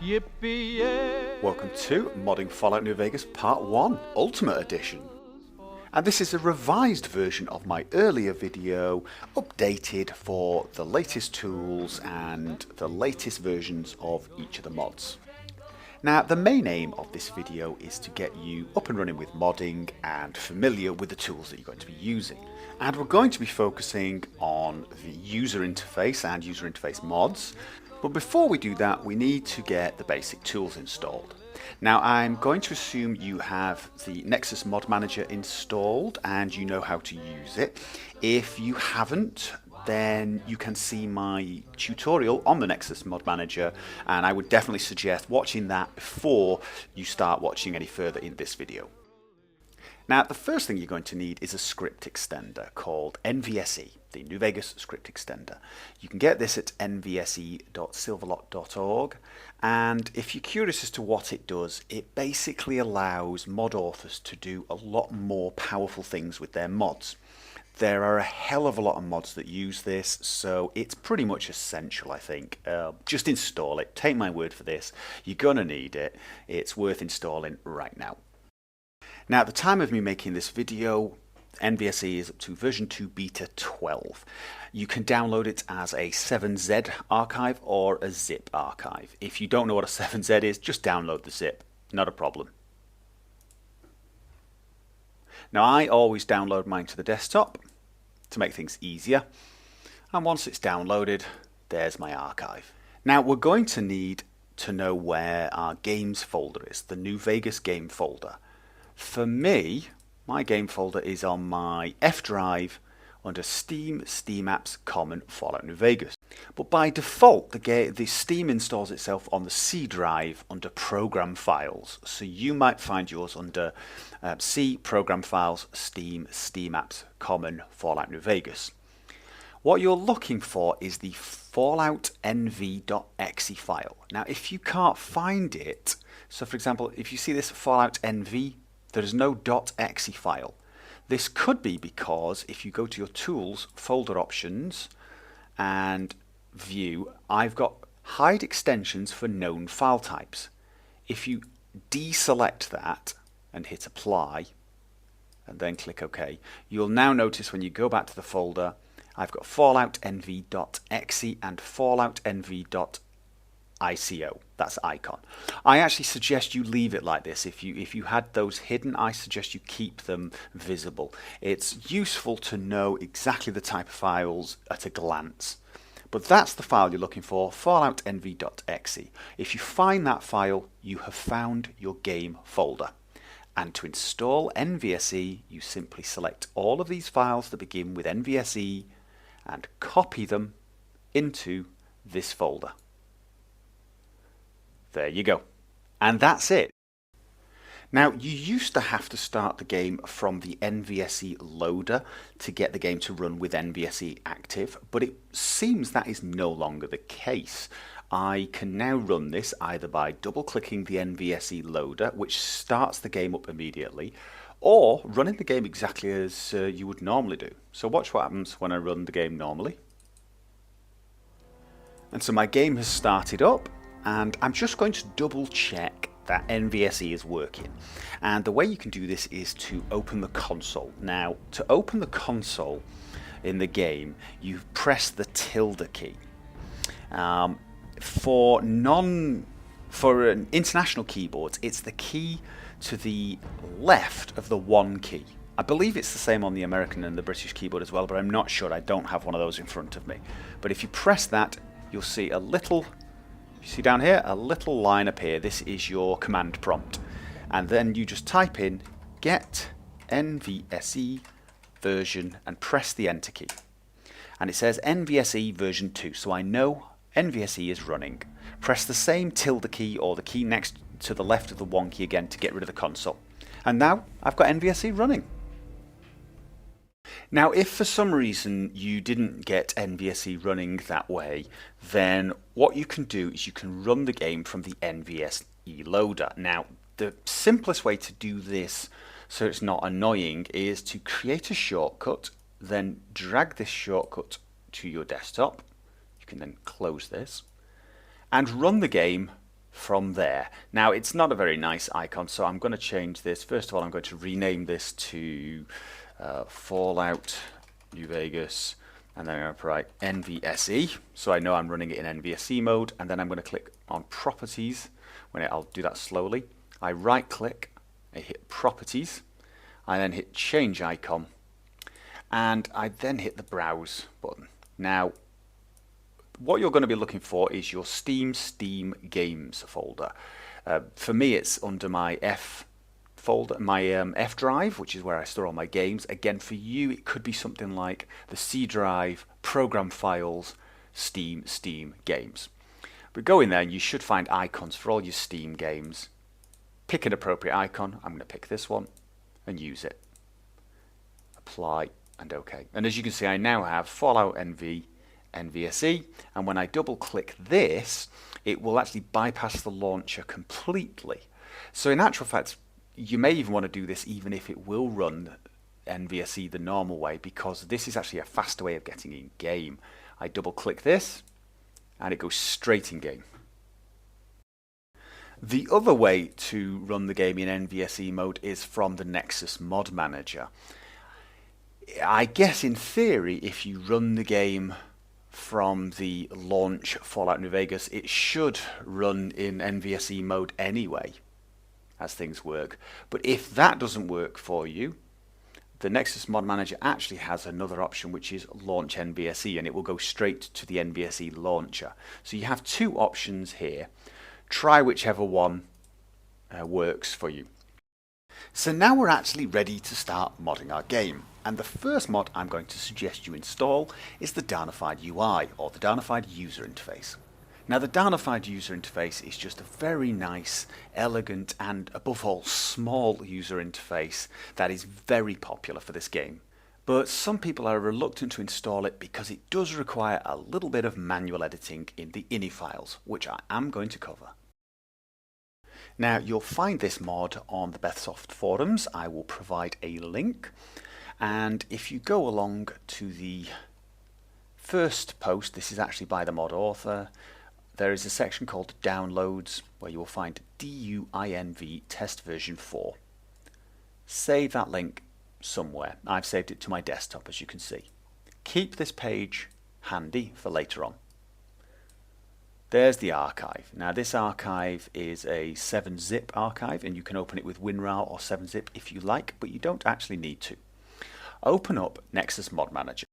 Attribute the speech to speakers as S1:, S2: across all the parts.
S1: Yippee!
S2: Welcome to Modding Fallout New Vegas Part 1 Ultimate Edition. And this is a revised version of my earlier video, updated for the latest tools and the latest versions of each of the mods. Now, the main aim of this video is to get you up and running with modding and familiar with the tools that you're going to be using. And we're going to be focusing on the user interface and user interface mods. But before we do that, we need to get the basic tools installed. Now, I'm going to assume you have the Nexus Mod Manager installed and you know how to use it. If you haven't, then you can see my tutorial on the Nexus Mod Manager, and I would definitely suggest watching that before you start watching any further in this video. Now, the first thing you're going to need is a script extender called NVSE, the New Vegas script extender. You can get this at nvse.silverlock.org, and if you're curious as to what it does, it basically allows mod authors to do a lot more powerful things with their mods. There are a hell of a lot of mods that use this, so it's pretty much essential, I think. Just install it. Take my word for this. You're going to need it. It's worth installing right now. Now, at the time of me making this video, NVSE is up to version 2 beta 12. You can download it as a 7Z archive or a zip archive. If you don't know what a 7Z is, just download the zip. Not a problem. Now, I always download mine to the desktop to make things easier, and once it's downloaded, there's my archive. Now, we're going to need to know where our games folder is, the New Vegas game folder. For me, my game folder is on my F drive under Steam, Steam Apps, Common, Fallout New Vegas. But by default, the Steam installs itself on the C drive under Program Files. So you might find yours under C, Program Files, Steam, Steam Apps, Common, Fallout New Vegas. What you're looking for is the falloutnv.exe file. Now, if you can't find it, so for example, if you see this falloutnv, there is no .exe file. This could be because if you go to your Tools, Folder Options, and View, I've got Hide Extensions for known file types. If you deselect that and hit Apply, and then click OK, you'll now notice when you go back to the folder, I've got falloutnv.exe and falloutnv.ico. That's icon. I actually suggest you leave it like this. If you had those hidden, I suggest you keep them visible. It's useful to know exactly the type of files at a glance. But that's the file you're looking for, falloutnv.exe. If you find that file, you have found your game folder. And to install NVSE, you simply select all of these files that begin with NVSE and copy them into this folder. There you go. And that's it. Now, you used to have to start the game from the NVSE loader to get the game to run with NVSE active, but it seems that is no longer the case. I can now run this either by double-clicking the NVSE loader, which starts the game up immediately, or running the game exactly as you would normally do. So watch what happens when I run the game normally. And so my game has started up, and I'm just going to double check that NVSE is working. And the way you can do this is to open the console. Now, to open the console in the game, you press the tilde key. For international keyboards, it's the key to the left of the 1 key. I believe it's the same on the American and the British keyboard as well, but I'm not sure. I don't have one of those in front of me. But if you press that, you'll see a little, you see down here, a little line appear. This is your command prompt. And then you just type in get NVSE version and press the enter key. And it says NVSE version 2, so I know NVSE is running. Press the same tilde key or the key next to the left of the 1 key again to get rid of the console. And now I've got NVSE running. Now, if for some reason you didn't get NVSE running that way, then what you can do is you can run the game from the NVSE loader. Now, the simplest way to do this so it's not annoying is to create a shortcut, then drag this shortcut to your desktop. You can then close this and run the game from there. Now it's not a very nice icon, so I'm going to change this. First of all, I'm going to rename this to Fallout New Vegas, and then I'm going to write NVSE, so I know I'm running it in NVSE mode, and then I'm going to click on Properties. I'll do that slowly. I right click, I hit Properties, I then hit Change Icon, and I then hit the Browse button. Now what you're going to be looking for is your Steam Games folder. For me, it's under my F folder, my F drive, which is where I store all my games. Again, for you, it could be something like the C drive, Program Files, Steam Games. But go in there and you should find icons for all your Steam games. Pick an appropriate icon. I'm going to pick this one and use it. Apply and OK. And as you can see, I now have Fallout NVSE, and when I double click this, it will actually bypass the launcher completely. So in actual fact, you may even want to do this even if it will run NVSE the normal way, because this is actually a faster way of getting in game. I double click this and it goes straight in game. The other way to run the game in NVSE mode is from the Nexus Mod Manager. I guess in theory, if you run the game from the launch Fallout New Vegas, it should run in NVSE mode anyway, as things work. But if that doesn't work for you, the Nexus Mod Manager actually has another option, which is Launch NVSE, and it will go straight to the NVSE launcher. So you have two options here. Try whichever one works for you. So now we're actually ready to start modding our game. And the first mod I'm going to suggest you install is the Darnified UI, or the Darnified User Interface. Now the Darnified User Interface is just a very nice, elegant, and above all small user interface that is very popular for this game. But some people are reluctant to install it because it does require a little bit of manual editing in the ini files, which I am going to cover. Now you'll find this mod on the Bethsoft forums. I will provide a link. And if you go along to the first post, this is actually by the mod author, there is a section called Downloads where you will find DUINV test version 4. Save that link somewhere. I've saved it to my desktop, as you can see. Keep this page handy for later on. There's the archive. Now this archive is a 7-zip archive, and you can open it with WinRAR or 7-zip if you like, but you don't actually need to. Open up Nexus Mod Manager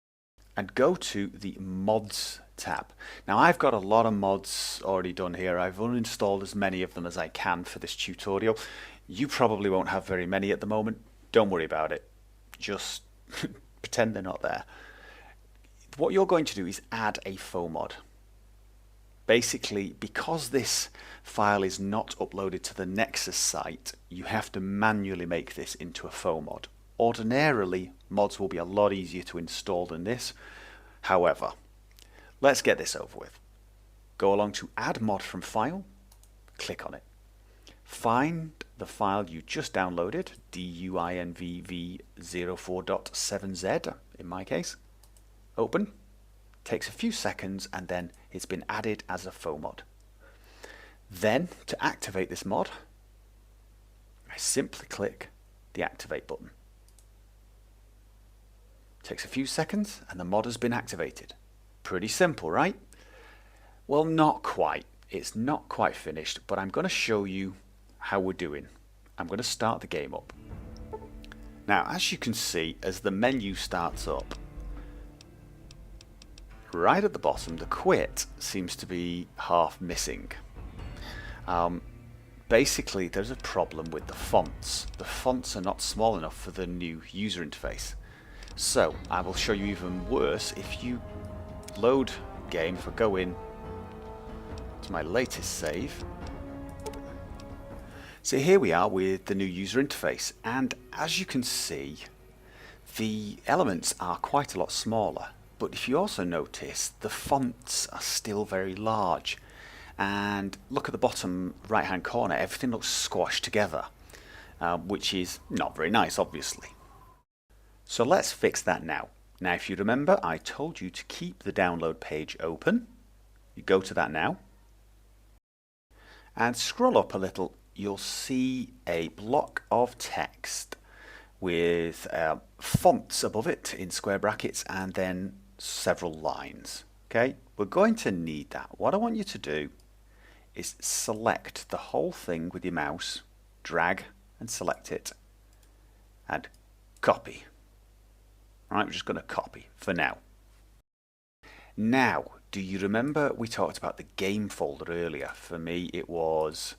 S2: and go to the Mods tab. Now I've got a lot of mods already done here. I've uninstalled as many of them as I can for this tutorial. You probably won't have very many at the moment. Don't worry about it. Just pretend they're not there. What you're going to do is add a faux mod. Basically, because this file is not uploaded to the Nexus site, you have to manually make this into a faux mod. Ordinarily, mods will be a lot easier to install than this. However, let's get this over with. Go along to Add Mod from File, click on it. Find the file you just downloaded, DUINVV04.7Z in my case. Open. Takes a few seconds, and then it's been added as a faux mod. Then, to activate this mod, I simply click the Activate button. Takes a few seconds and the mod has been activated. Pretty simple, right? Well, not quite. It's not quite finished, but I'm going to show you how we're doing. I'm going to start the game up. Now, as you can see, as the menu starts up, right at the bottom, the quit seems to be half missing. Basically, there's a problem with the fonts. The fonts are not small enough for the new user interface. So I will show you even worse. If you load game, if I go in to my latest save, so here we are with the new user interface, and as you can see, the elements are quite a lot smaller, but if you also notice, the fonts are still very large, and look at the bottom right hand corner, everything looks squashed together, which is not very nice, obviously. So let's fix that now. Now, if you remember, I told you to keep the download page open. You go to that now. and scroll up a little, you'll see a block of text with fonts above it in square brackets and then several lines. Okay, we're going to need that. What I want you to do is select the whole thing with your mouse, drag and select it, and copy. Right, we're just going to copy for now. Now, do you remember we talked about the game folder earlier? For me, it was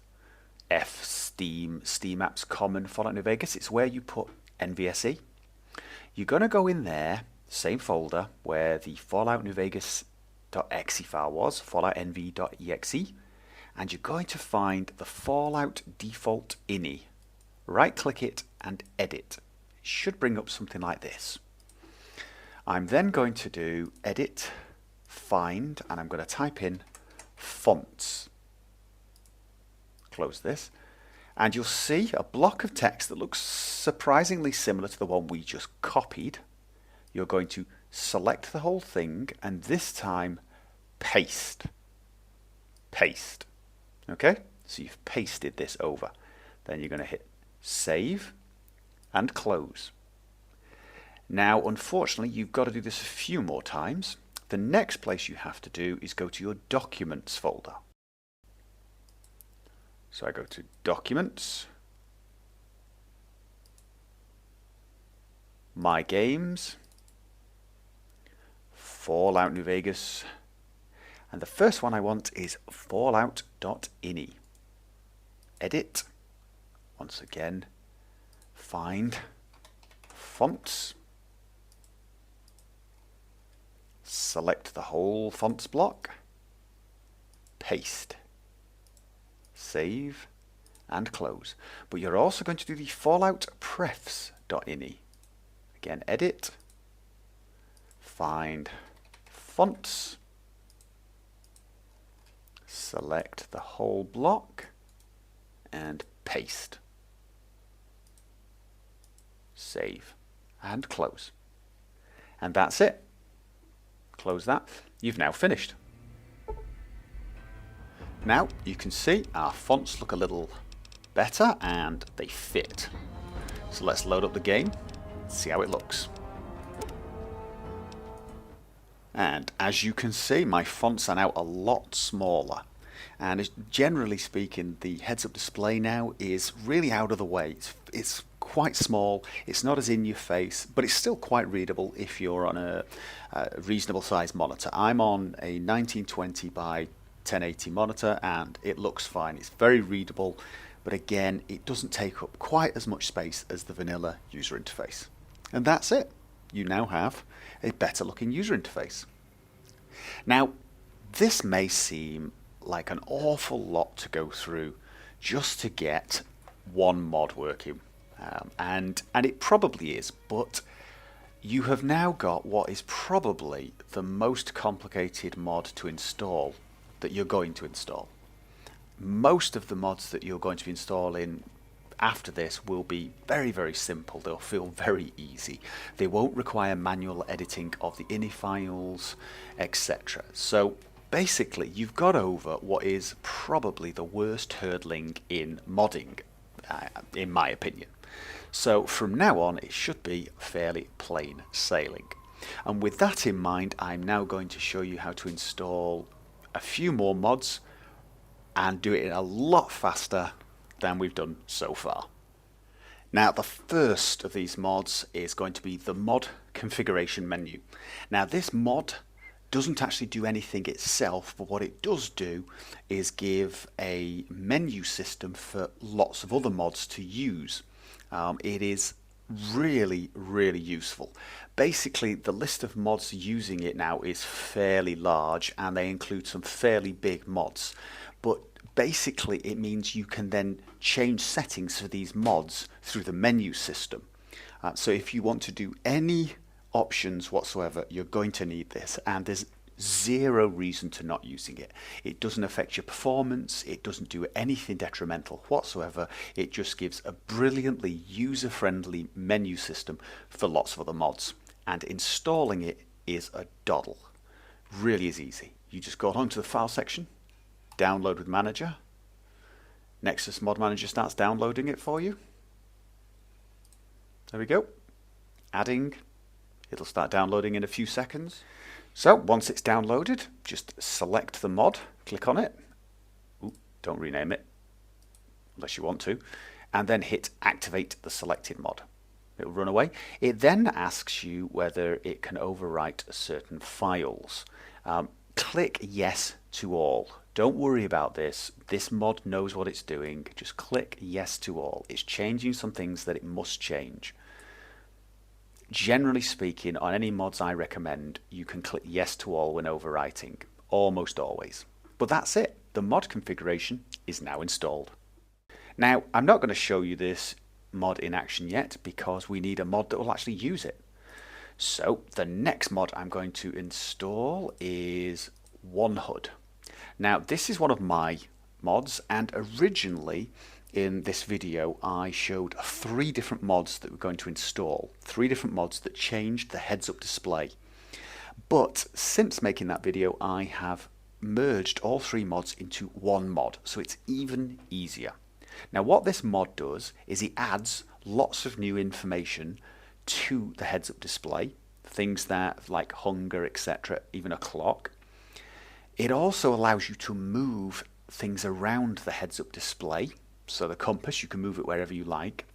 S2: Steam Apps Common Fallout New Vegas. It's where you put NVSE. You're going to go in there, same folder where the Fallout New Vegas.exe file was, falloutnv.exe, and you're going to find the Fallout default ini. Right click it and edit. It should bring up something like this. I'm then going to do edit, find, and I'm going to type in fonts. Close this, and you'll see a block of text that looks surprisingly similar to the one we just copied. You're going to select the whole thing and this time paste. Paste. Okay, so you've pasted this over. Then you're going to hit save and close. Now, unfortunately, you've got to do this a few more times. The next place you have to do is go to your Documents folder. So I go to Documents, My Games, Fallout New Vegas, and the first one I want is fallout.ini. Edit, once again, find, fonts, select the whole fonts block, paste, save and close. But you're also going to do the fallout prefs.ini. Again, edit, find fonts, select the whole block and paste, save and close. And that's it. Close that. You've now finished. Now you can see our fonts look a little better and they fit. So let's load up the game and see how it looks. And as you can see, my fonts are now a lot smaller. And generally speaking, the heads-up display now is really out of the way. It's quite small, it's not as in your face, but it's still quite readable if you're on a reasonable size monitor. I'm on a 1920 by 1080 monitor and it looks fine. It's very readable, but again, it doesn't take up quite as much space as the vanilla user interface. And that's it. You now have a better looking user interface. Now, this may seem like an awful lot to go through just to get one mod working. And it probably is, but you have now got what is probably the most complicated mod to install that you're going to install. Most of the mods that you're going to be installing after this will be very, very simple. They'll feel very easy. They won't require manual editing of the ini files, etc. So basically, you've got over what is probably the worst hurdling in modding, in my opinion. So from now on, it should be fairly plain sailing. And with that in mind, I'm now going to show you how to install a few more mods and do it in a lot faster than we've done so far. Now, the first of these mods is going to be the mod configuration menu. Now, this mod doesn't actually do anything itself, but what it does do is give a menu system for lots of other mods to use. It is really, really useful. Basically, the list of mods using it now is fairly large and they include some fairly big mods. But basically, it means you can then change settings for these mods through the menu system. So if you want to do any options whatsoever, you're going to need this, and there's zero reason to not using it. It doesn't affect your performance, it doesn't do anything detrimental whatsoever. It just gives a brilliantly user-friendly menu system for lots of other mods, and installing it is a doddle. Really is easy. You just go onto the file section, download with manager, Nexus Mod Manager starts downloading it for you. There we go. Adding. It'll start downloading in a few seconds. So once it's downloaded, just select the mod, click on it. Ooh, don't rename it unless you want to, and then hit activate the selected mod. It'll run away. It then asks you whether it can overwrite certain files. Click yes to all. Don't worry about this. This mod knows what it's doing. Just click yes to all. It's changing some things that it must change. Generally speaking, on any mods I recommend, you can click yes to all when overwriting, almost always. But that's it. The mod configuration is now installed. Now, I'm not going to show you this mod in action yet because we need a mod that will actually use it. So the next mod I'm going to install is oHUD. Now, this is one of my mods, and originally in this video I showed 3 different mods that we're going to install, 3 different mods that changed the heads-up display. But since making that video I have merged all 3 mods into one mod, so it's even easier. Now what this mod does is it adds lots of new information to the heads-up display, things that like hunger, etc., even a clock. It also allows you to move things around the heads-up display. So the compass, you can move it wherever you like,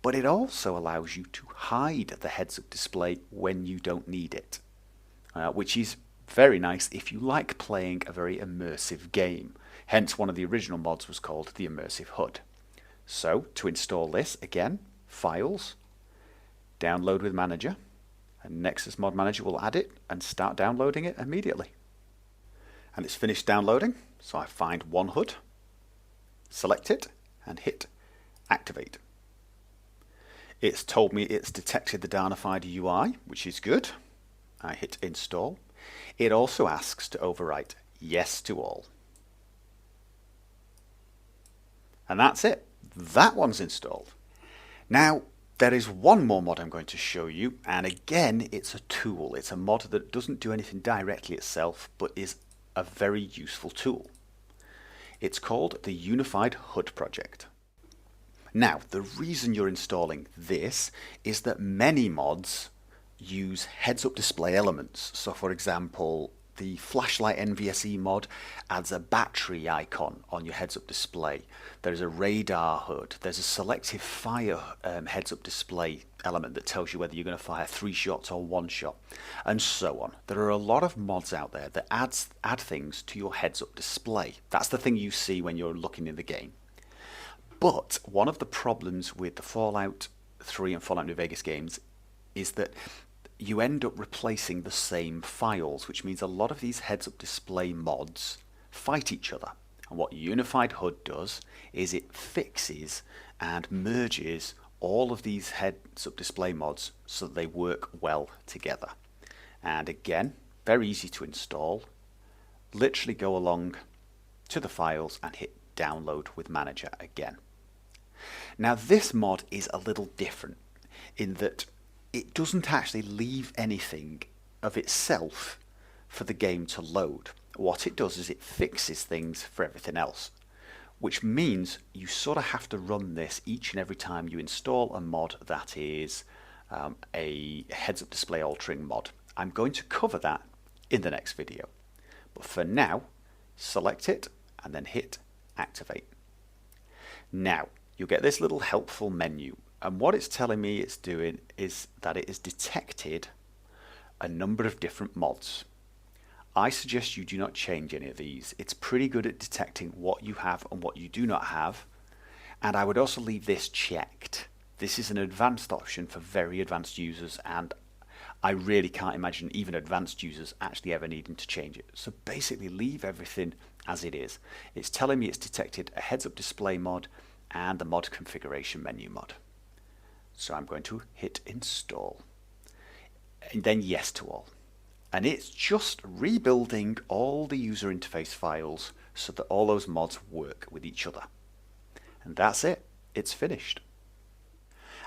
S2: but it also allows you to hide the heads-up display when you don't need it, which is very nice if you like playing a very immersive game. Hence one of the original mods was called the Immersive HUD. So to install this, again, Files, Download with Manager, and Nexus Mod Manager will add it and start downloading it immediately. And it's finished downloading, so I find oHUD, select it and hit activate. It's told me it's detected the Darnified UI, which is good. I hit install. It also asks to overwrite yes to all. And that's it. That one's installed. Now there is one more mod I'm going to show you, and again it's a tool. It's a mod that doesn't do anything directly itself but is a very useful tool. It's called the Unified HUD Project. Now, the reason you're installing this is that many mods use heads-up display elements. So for example, the flashlight NVSE mod adds a battery icon on your heads-up display. There's a radar HUD. There's a selective fire heads-up display element that tells you whether you're going to fire 3 shots or 1 shot, and so on. There are a lot of mods out there that add things to your heads-up display. That's the thing you see when you're looking in the game. But one of the problems with the Fallout 3 and Fallout New Vegas games is that you end up replacing the same files, which means a lot of these heads-up display mods fight each other. And what Unified HUD does is it fixes and merges all of these heads-up display mods so that they work well together. And again, very easy to install. Literally go along to the files and hit download with Manager again. Now this mod is a little different in that it doesn't actually leave anything of itself for the game to load. What it does is it fixes things for everything else, which means you sort of have to run this each and every time you install a mod that is a heads-up display altering mod. I'm going to cover that in the next video, but for now, select it and then hit activate. Now you'll get this little helpful menu, and what it's telling me it's doing is that it has detected a number of different mods. I suggest you do not change any of these. It's pretty good at detecting what you have and what you do not have, and I would also leave this checked. This is an advanced option for very advanced users, and I really can't imagine even advanced users actually ever needing to change it. So basically leave everything as it is. It's telling me it's detected a heads-up display mod and the mod configuration menu mod. So I'm going to hit install and then yes to all. And it's just rebuilding all the user interface files so that all those mods work with each other. And that's it. It's finished.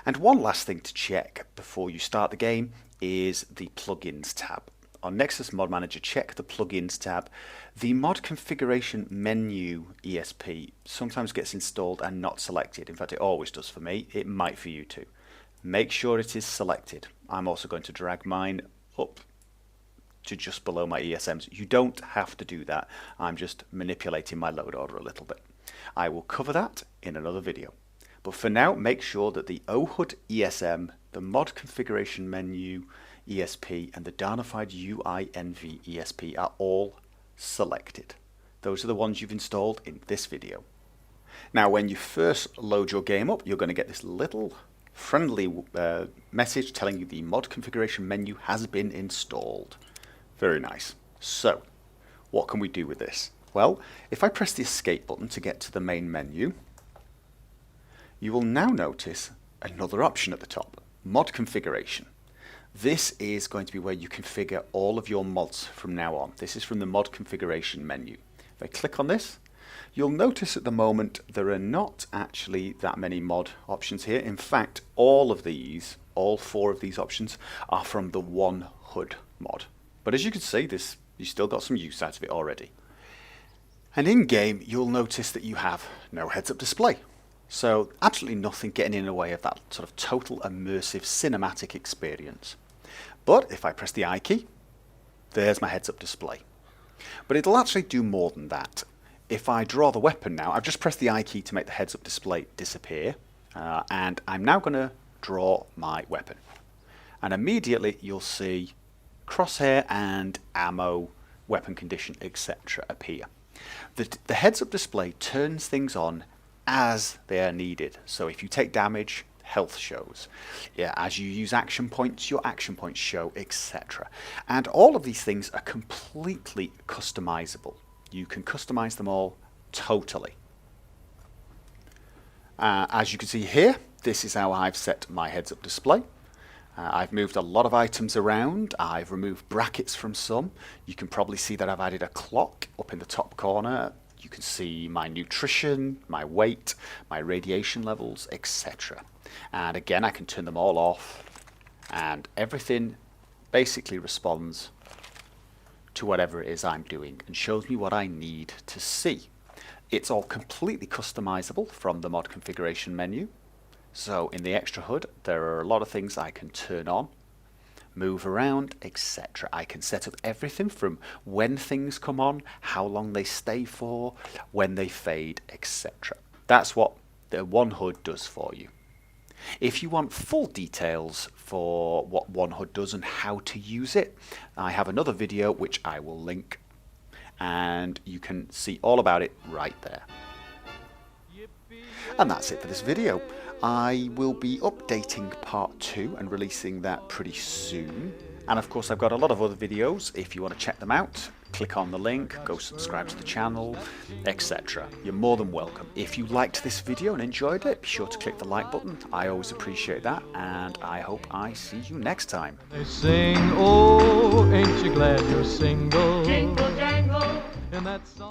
S2: And one last thing to check before you start the game is the plugins tab. on Nexus Mod Manager, check the Plugins tab. The Mod Configuration menu ESP sometimes gets installed and not selected. In fact, it always does for me. It might for you too. Make sure it is selected. I'm also going to drag mine up to just below my ESMs. You don't have to do that. I'm just manipulating my load order a little bit. I will cover that in another video. But for now, make sure that the oHUD ESM, the Mod Configuration menu ESP, and the Darnified UI NV ESP are all selected. Those are the ones you've installed in this video. Now, when you first load your game up, you're going to get this little friendly message telling you the Mod Configuration menu has been installed. Very nice. So, what can we do with this? Well, if I press the Escape button to get to the main menu, you will now notice another option at the top, Mod Configuration. This is going to be where you configure all of your mods from now on. This is from the Mod Configuration menu. If I click on this, you'll notice at the moment there are not actually that many mod options here. In fact, all four of these options are from the oHUD mod. But as you can see, you still got some use out of it already. And in game, you'll notice that you have no heads-up display. So absolutely nothing getting in the way of that sort of total immersive cinematic experience. But if I press the I key, there's my heads-up display. But it'll actually do more than that. If I draw the weapon now, I've just pressed the I key to make the heads-up display disappear, and I'm now going to draw my weapon. And immediately you'll see crosshair and ammo, weapon condition, etc. appear. The heads-up display turns things on as they are needed. So if you take damage, health shows. Yeah, as you use action points, your action points show, etc. And all of these things are completely customizable. You can customize them all totally. As you can see here, this is how I've set my heads-up display. I've moved a lot of items around. I've removed brackets from some. You can probably see that I've added a clock up in the top corner. You can see my nutrition, my weight, my radiation levels, etc. And again, I can turn them all off, and everything basically responds to whatever it is I'm doing and shows me what I need to see. It's all completely customizable from the Mod Configuration menu. So in the extra HUD, there are a lot of things I can turn on, move around, etc. I can set up everything from when things come on, how long they stay for, when they fade, etc. That's what the oHUD does for you. If you want full details for what oHUD does and how to use it, I have another video which I will link, and you can see all about it right there. And that's it for this video. I will be updating part 2 and releasing that pretty soon. And of course, I've got a lot of other videos. If you want to check them out, click on the link, go subscribe to the channel, etc. You're more than welcome. If you liked this video and enjoyed it, be sure to click the like button. I always appreciate that, and I hope I see you next time.
S1: They sing, oh, ain't you glad you're single? Jingle jangle. And that song